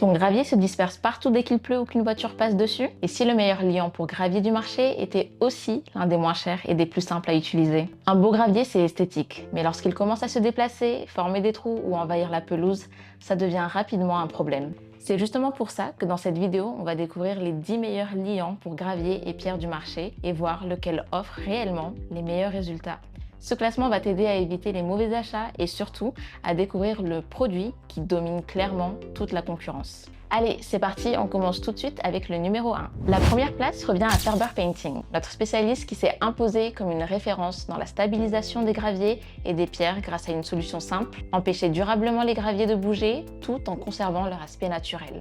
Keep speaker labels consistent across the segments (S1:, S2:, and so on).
S1: ton gravier se disperse partout dès qu'il pleut ou qu'une voiture passe dessus? Et si le meilleur liant pour gravier du marché était aussi l'un des moins chers et des plus simples à utiliser? Un beau gravier, c'est esthétique, mais lorsqu'il commence à se déplacer, former des trous ou envahir la pelouse, ça devient rapidement un problème. C'est justement pour ça que dans cette vidéo, on va découvrir les 10 meilleurs liants pour gravier et pierre du marché et voir lequel offre réellement les meilleurs résultats. Ce classement va t'aider à éviter les mauvais achats et surtout à découvrir le produit qui domine clairement toute la concurrence. Allez, c'est parti, on commence tout de suite avec le numéro 1. La première place revient à Ferber Painting, notre spécialiste qui s'est imposé comme une référence dans la stabilisation des graviers et des pierres grâce à une solution simple, empêcher durablement les graviers de bouger tout en conservant leur aspect naturel.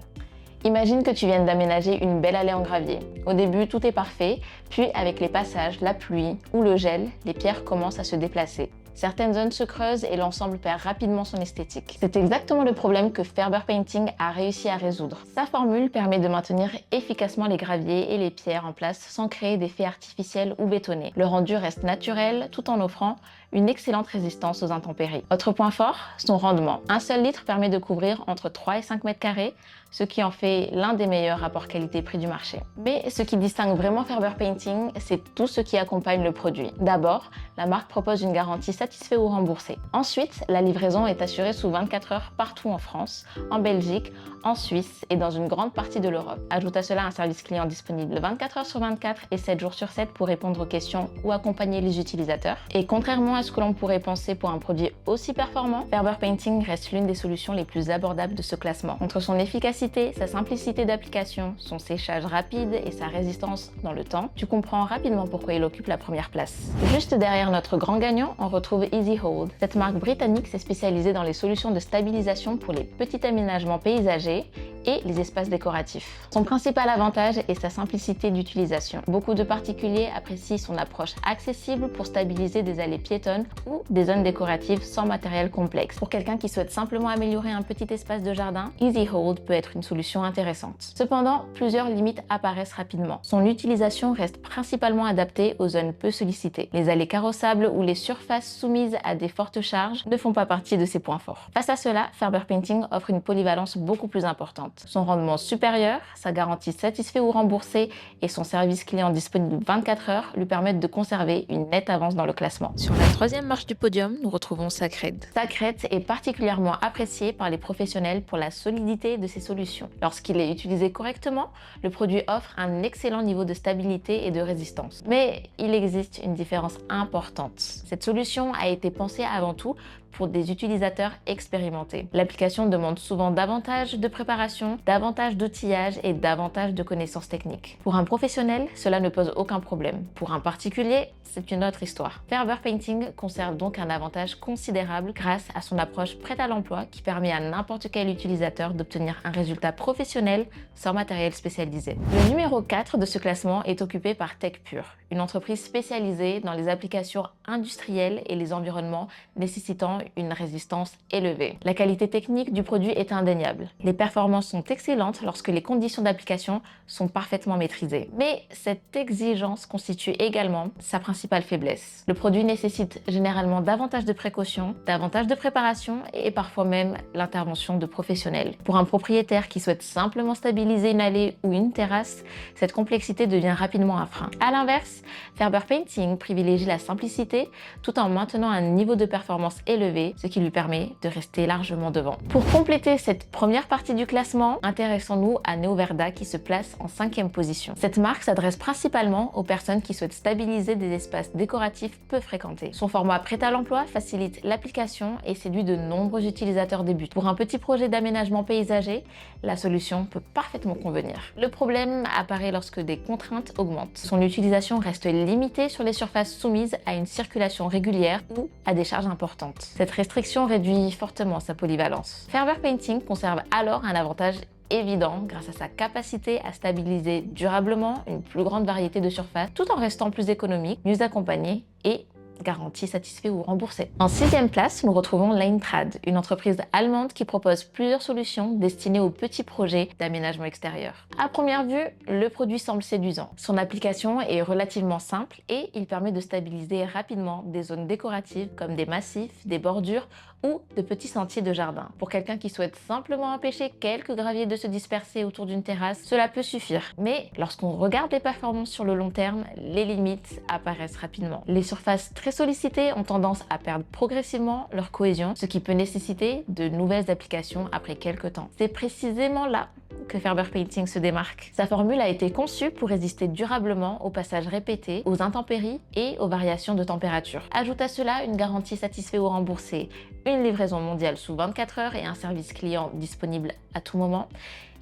S1: Imagine que tu viennes d'aménager une belle allée en gravier. Au début, tout est parfait, puis avec les passages, la pluie ou le gel, les pierres commencent à se déplacer. Certaines zones se creusent et l'ensemble perd rapidement son esthétique. C'est exactement le problème que Ferber Painting a réussi à résoudre. Sa formule permet de maintenir efficacement les graviers et les pierres en place sans créer d'effets artificiels ou bétonnés. Le rendu reste naturel tout en offrant une excellente résistance aux intempéries. Autre point fort, son rendement. Un seul litre permet de couvrir entre 3 et 5 mètres carrés, ce qui en fait l'un des meilleurs rapports qualité-prix du marché. Mais ce qui distingue vraiment Ferber Painting, c'est tout ce qui accompagne le produit. D'abord, la marque propose une garantie satisfait ou remboursé. Ensuite, la livraison est assurée sous 24 heures partout en France, en Belgique, en Suisse et dans une grande partie de l'Europe. Ajoute à cela un service client disponible 24 heures sur 24 et 7 jours sur 7 pour répondre aux questions ou accompagner les utilisateurs. Et contrairement à ce que l'on pourrait penser pour un produit aussi performant, Ferber Painting reste l'une des solutions les plus abordables de ce classement. Entre son efficacité, sa simplicité d'application, son séchage rapide et sa résistance dans le temps, tu comprends rapidement pourquoi il occupe la première place. Juste derrière notre grand gagnant, on retrouve Easy Hold. Cette marque britannique s'est spécialisée dans les solutions de stabilisation pour les petits aménagements paysagers et les espaces décoratifs. Son principal avantage est sa simplicité d'utilisation. Beaucoup de particuliers apprécient son approche accessible pour stabiliser des allées piétonnes ou des zones décoratives sans matériel complexe. Pour quelqu'un qui souhaite simplement améliorer un petit espace de jardin, Easy Hold peut être une solution intéressante. Cependant, plusieurs limites apparaissent rapidement. Son utilisation reste principalement adaptée aux zones peu sollicitées. Les allées carrossables ou les surfaces soumises à des fortes charges ne font pas partie de ses points forts. Face à cela, Ferber Painting offre une polyvalence beaucoup plus importante. Son rendement supérieur, sa garantie satisfait ou remboursée et son service client disponible 24 heures lui permettent de conserver une nette avance dans le classement. Sur la troisième marche du podium, nous retrouvons Sacred. Sacred est particulièrement apprécié par les professionnels pour la solidité de ses solutions. Lorsqu'il est utilisé correctement, le produit offre un excellent niveau de stabilité et de résistance. Mais il existe une différence importante. Cette solution a été pensée avant tout pour des utilisateurs expérimentés. L'application demande souvent davantage de préparation, davantage d'outillage et davantage de connaissances techniques. Pour un professionnel, cela ne pose aucun problème. Pour un particulier, c'est une autre histoire. Ferber Painting conserve donc un avantage considérable grâce à son approche prête à l'emploi qui permet à n'importe quel utilisateur d'obtenir un résultat professionnel sans matériel spécialisé. Le numéro 4 de ce classement est occupé par TechPure, une entreprise spécialisée dans les applications industrielles et les environnements nécessitant une résistance élevée. La qualité technique du produit est indéniable. Les performances sont excellentes lorsque les conditions d'application sont parfaitement maîtrisées. Mais cette exigence constitue également sa principale faiblesse. Le produit nécessite généralement davantage de précautions, davantage de préparation et parfois même l'intervention de professionnels. Pour un propriétaire qui souhaite simplement stabiliser une allée ou une terrasse, cette complexité devient rapidement un frein. À l'inverse, Ferber Painting privilégie la simplicité tout en maintenant un niveau de performance élevé, ce qui lui permet de rester largement devant. Pour compléter cette première partie du classement, intéressons-nous à Neoverda qui se place en 5e position. Cette marque s'adresse principalement aux personnes qui souhaitent stabiliser des espaces décoratifs peu fréquentés. Son format prêt à l'emploi facilite l'application et séduit de nombreux utilisateurs débutants. Pour un petit projet d'aménagement paysager, la solution peut parfaitement convenir. Le problème apparaît lorsque des contraintes augmentent. Son utilisation reste limitée sur les surfaces soumises à une circulation régulière ou à des charges importantes. Cette restriction réduit fortement sa polyvalence. Ferber Painting conserve alors un avantage évident grâce à sa capacité à stabiliser durablement une plus grande variété de surfaces tout en restant plus économique, mieux accompagné et garantie satisfait ou remboursé. En 6e place, nous retrouvons Lanetrad, une entreprise allemande qui propose plusieurs solutions destinées aux petits projets d'aménagement extérieur. À première vue, le produit semble séduisant. Son application est relativement simple et il permet de stabiliser rapidement des zones décoratives comme des massifs, des bordures ou de petits sentiers de jardin. Pour quelqu'un qui souhaite simplement empêcher quelques graviers de se disperser autour d'une terrasse, cela peut suffire. Mais lorsqu'on regarde les performances sur le long terme, les limites apparaissent rapidement. Les surfaces très sollicitées ont tendance à perdre progressivement leur cohésion, ce qui peut nécessiter de nouvelles applications après quelques temps. C'est précisément là que Ferber Painting se démarque. Sa formule a été conçue pour résister durablement aux passages répétés, aux intempéries et aux variations de température. Ajoute à cela une garantie satisfait ou remboursée, une livraison mondiale sous 24 heures et un service client disponible à tout moment.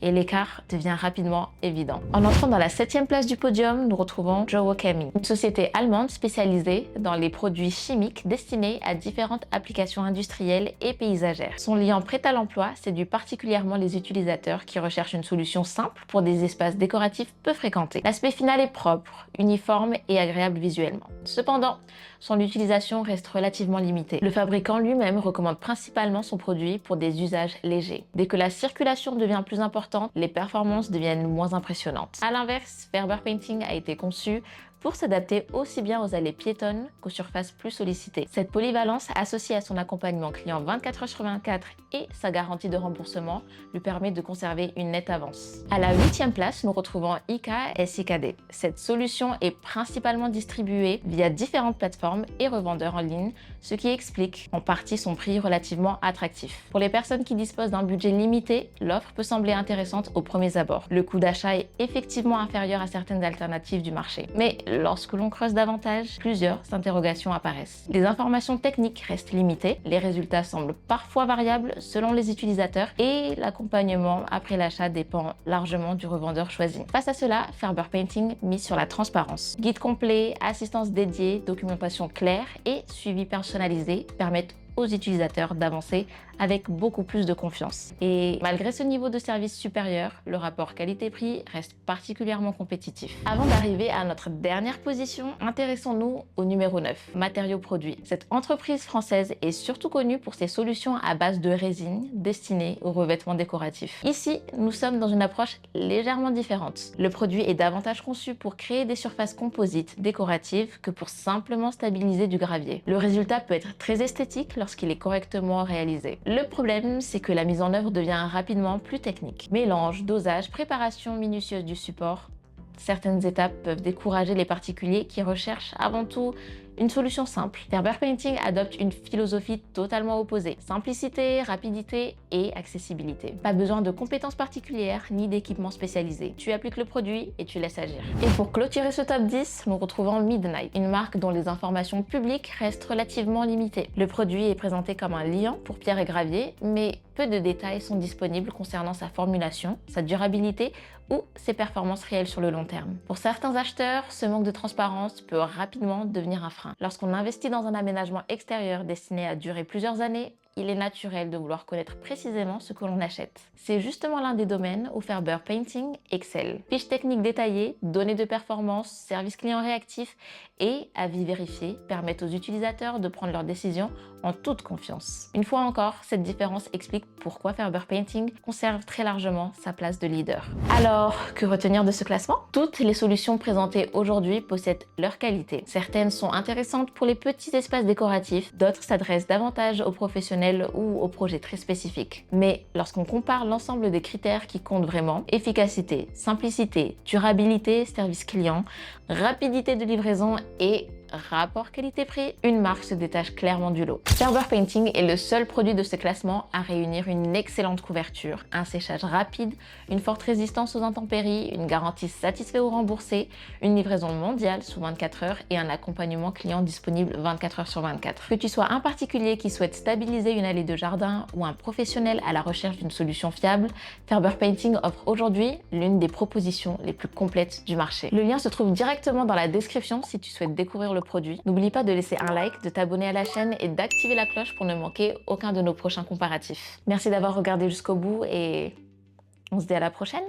S1: Et l'écart devient rapidement évident. En entrant dans la 7e place du podium, nous retrouvons Jowo-Chemie, une société allemande spécialisée dans les produits chimiques destinés à différentes applications industrielles et paysagères. Son liant prêt à l'emploi séduit particulièrement les utilisateurs qui recherchent une solution simple pour des espaces décoratifs peu fréquentés. L'aspect final est propre, uniforme et agréable visuellement. Cependant, son utilisation reste relativement limitée. Le fabricant lui-même recommande principalement son produit pour des usages légers. Dès que la circulation devient plus importante, les performances deviennent moins impressionnantes. À l'inverse, Ferber Painting a été conçu pour s'adapter aussi bien aux allées piétonnes qu'aux surfaces plus sollicitées. Cette polyvalence, associée à son accompagnement client 24 heures sur 24 et sa garantie de remboursement, lui permet de conserver une nette avance. À la 8e place, nous retrouvons IK SIKD. Cette solution est principalement distribuée via différentes plateformes et revendeurs en ligne, ce qui explique en partie son prix relativement attractif. Pour les personnes qui disposent d'un budget limité, l'offre peut sembler intéressante aux premiers abords. Le coût d'achat est effectivement inférieur à certaines alternatives du marché. Mais lorsque l'on creuse davantage, plusieurs interrogations apparaissent. Les informations techniques restent limitées, les résultats semblent parfois variables selon les utilisateurs et l'accompagnement après l'achat dépend largement du revendeur choisi. Face à cela, Ferber Painting mise sur la transparence. Guide complet, assistance dédiée, documentation claire et suivi personnalisé permettent aux utilisateurs d'avancer avec beaucoup plus de confiance. Et malgré ce niveau de service supérieur, le rapport qualité-prix reste particulièrement compétitif. Avant d'arriver à notre dernière position, intéressons-nous au numéro 9, Matériaux Produits. Cette entreprise française est surtout connue pour ses solutions à base de résine destinées aux revêtements décoratifs. Ici, nous sommes dans une approche légèrement différente. Le produit est davantage conçu pour créer des surfaces composites décoratives que pour simplement stabiliser du gravier. Le résultat peut être très esthétique lorsqu'il est correctement réalisé. Le problème, c'est que la mise en œuvre devient rapidement plus technique. Mélange, dosage, préparation minutieuse du support. Certaines étapes peuvent décourager les particuliers qui recherchent avant tout une solution simple. Ferber Painting adopte une philosophie totalement opposée. Simplicité, rapidité et accessibilité. Pas besoin de compétences particulières ni d'équipements spécialisés. Tu appliques le produit et tu laisses agir. Et pour clôturer ce top 10, nous retrouvons Midnight, une marque dont les informations publiques restent relativement limitées. Le produit est présenté comme un liant pour pierre et gravier, mais peu de détails sont disponibles concernant sa formulation, sa durabilité ou ses performances réelles sur le long terme. Pour certains acheteurs, ce manque de transparence peut rapidement devenir un frein. Lorsqu'on investit dans un aménagement extérieur destiné à durer plusieurs années, il est naturel de vouloir connaître précisément ce que l'on achète. C'est justement l'un des domaines où Ferber Painting excelle. Fiches techniques détaillées, données de performance, service client réactif et avis vérifiés permettent aux utilisateurs de prendre leurs décisions en toute confiance. Une fois encore, cette différence explique pourquoi Ferber Painting conserve très largement sa place de leader. Alors, que retenir de ce classement? Toutes les solutions présentées aujourd'hui possèdent leur qualité. Certaines sont intéressantes pour les petits espaces décoratifs, d'autres s'adressent davantage aux professionnels ou aux projets très spécifiques. Mais lorsqu'on compare l'ensemble des critères qui comptent vraiment, efficacité, simplicité, durabilité, service client, rapidité de livraison et rapport qualité-prix, une marque se détache clairement du lot. Ferber Painting est le seul produit de ce classement à réunir une excellente couverture, un séchage rapide, une forte résistance aux intempéries, une garantie satisfait ou remboursée, une livraison mondiale sous 24 heures et un accompagnement client disponible 24 heures sur 24. Que tu sois un particulier qui souhaite stabiliser une allée de jardin ou un professionnel à la recherche d'une solution fiable, Ferber Painting offre aujourd'hui l'une des propositions les plus complètes du marché. Le lien se trouve directement dans la description si tu souhaites découvrir le produit. N'oublie pas de laisser un like, de t'abonner à la chaîne et d'activer la cloche pour ne manquer aucun de nos prochains comparatifs. Merci d'avoir regardé jusqu'au bout et on se dit à la prochaine!